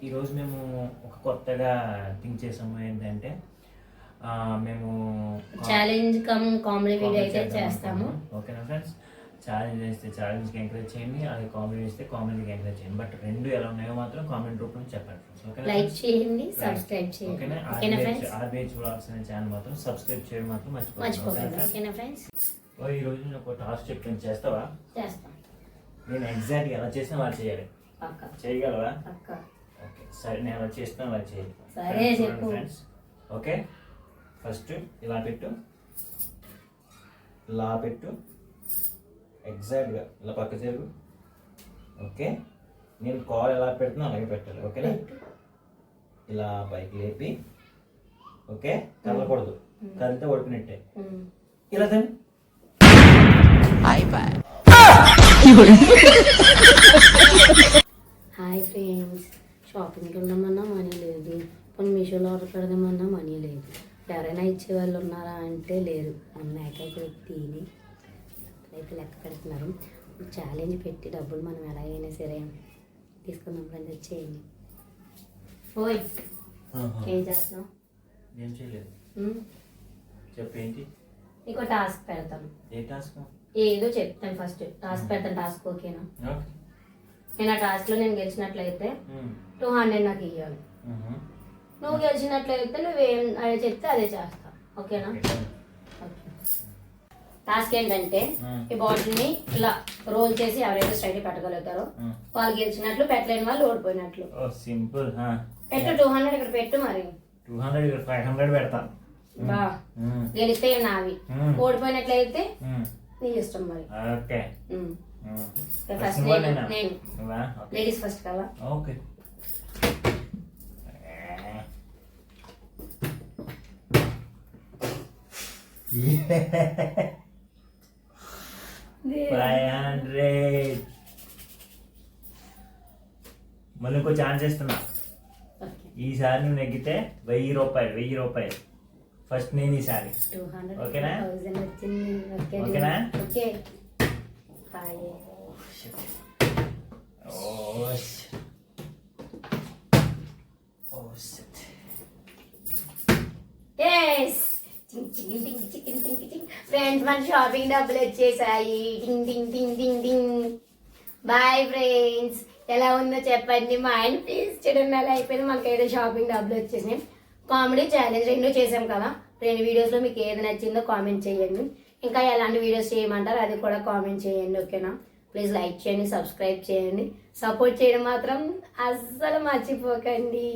ఈరోజు మేము ఒక కొత్తగా థింక్ చేసాము. ఏంటంటే మేము ఛాలెంజ్ కమ్ కామెడీ వీడియో అయితే చేస్తాము. ఓకేనా ఫ్రెండ్స్? ఛాలెంజ్ చేస్తే ఛాలెంజ్కి ఎంకరేజ్ చేయండి, అది కామెడీ చేస్తే కామెడీకి ఎంకరేజ్ చేయండి. బట్ రెండు ఎలా ఉన్నాయో మాత్రం కామెంట్ రూపంలో చెప్పండి ఫ్రెండ్స్. ఓకేనా? లైక్ చేయండి, సబ్స్క్రైబ్ చేయండి. ఓకేనా ఫ్రెండ్స్? ఆర్బిహెచ్ వ్లాగ్స్ అనే ఛానల్ మాత్రం సబ్స్క్రైబ్ చేయడం మాత్రం మర్చిపోకండి. ఓకేనా ఫ్రెండ్స్? ఈ రోజు నేను ఒక టాస్క్ చెప్తాను, చేస్తావా? చేస్తాను. నేను ఎగ్జాక్ట్గా ఎలా చేసినా వాళ్ళు చేయాలి. చేయగలవా? ఓకే సరే, నేను అలా చేస్తాను, అలా చేయాలి. సరే చెప్పు ఫ్రెండ్స్. ఓకే, ఫస్ట్ ఇలా పెట్టు, ఇలా పెట్టు, ఎగ్జాక్ట్గా ఇలా పక్క జరుగు. ఓకే, నేను కాల్ ఎలా పెడుతున్నా అలాగే పెట్టాలి. ఓకేనా? ఇలా పైకి లేపి, ఓకే, కదలకూడదు, కదిలితే ఓడిపోయినట్టే. ఇలా తిని హాయ్ ఫ్రెండ్స్, షాపింగ్కి వెళ్దామన్నా మనీ లేదు, కొన్ని మీషోలో ఆర్డర్ పెడదామన్నా మనీ లేదు. ఎవరైనా ఇచ్చే వాళ్ళు ఉన్నారా అంటే లేరు. మన ఏకైక వ్యక్తిని అయితే లెక్క పెడుతున్నారు. ఛాలెంజ్ పెట్టి డబ్బులు మనం ఎలాగైనా సరే తీసుకుందాం ఫ్రెండ్స్, వచ్చేయండి. ఓయ్ ఏం చేస్తున్నావు? ఏం చేయలేదు. చెప్పు ఏంటి? నీకు టాస్క్ పెడతాను. ఏ టాస్క్? ఏదో చెప్తాను. ఫస్ట్ టాస్క్ పెడతాను. టాస్క్ ఓకేనా? నేను ఆ టాస్క్లో నేను గెలిచినట్లయితే 200 నాకు ఇవ్వాలి. నువ్వు గెలిచినట్లయితే నువ్వేం చెప్తే అదే చేస్తా. ఓకేనా? టాస్క్ ఏంటంటే ఈ బాటిల్ ని ఇలా రోల్ చేసి ఎవరైతే స్ట్రైట్ పెట్టగలుగుతారో వాళ్ళు గెలిచినట్లు, పెట్టలేని వాళ్ళు ఓడిపోయినట్లు. సింపుల్. పెట్టు 200 ఇక్కడ పెట్టు. మరి 200 ఇక్కడ 500 పెడతా. బా గెలిస్తే నావి, ఓడిపోయినట్లయితే నీ ఇష్టం. మరి ఓకే, ఫస్ట్ నేను లేడీస్ ఫస్ట్ కదా. ఓకే, $500. మళ్ళీ ఇంకో ఛాన్స్ ఇస్తున్నా. ఈసారి నువ్వు నెగ్గితే $1000. ఫస్ట్ నేను ఈసారి. ఓకేనా? ఓకేనా? ఓకే. ఫ్రెండ్స్, మన షాపింగ్ డబ్బులు వచ్చేసాయి. టింగ్ టింగ్ టింగ్ టింగ్ టింగ్. బాయ్ ఫ్రెండ్స్, ఎలా ఉందో చెప్పండి. మా ఆయన ప్లీజ్ చెడు అయిపోయింది. మనకైతే షాపింగ్ డబ్బులు వచ్చేసినాయి. కామెడీ ఛాలెంజ్ రెండు చేసాం కదా. 2 వీడియోస్లో మీకు ఏది నచ్చిందో కామెంట్ చేయండి. ఇంకా ఎలాంటి వీడియోస్ చేయమంటారు అది కూడా కామెంట్ చేయండి. ఓకేనా? ప్లీజ్ లైక్ చేయండి, సబ్స్క్రైబ్ చేయండి. సపోర్ట్ చేయడం మాత్రం అస్సలు మర్చిపోకండి.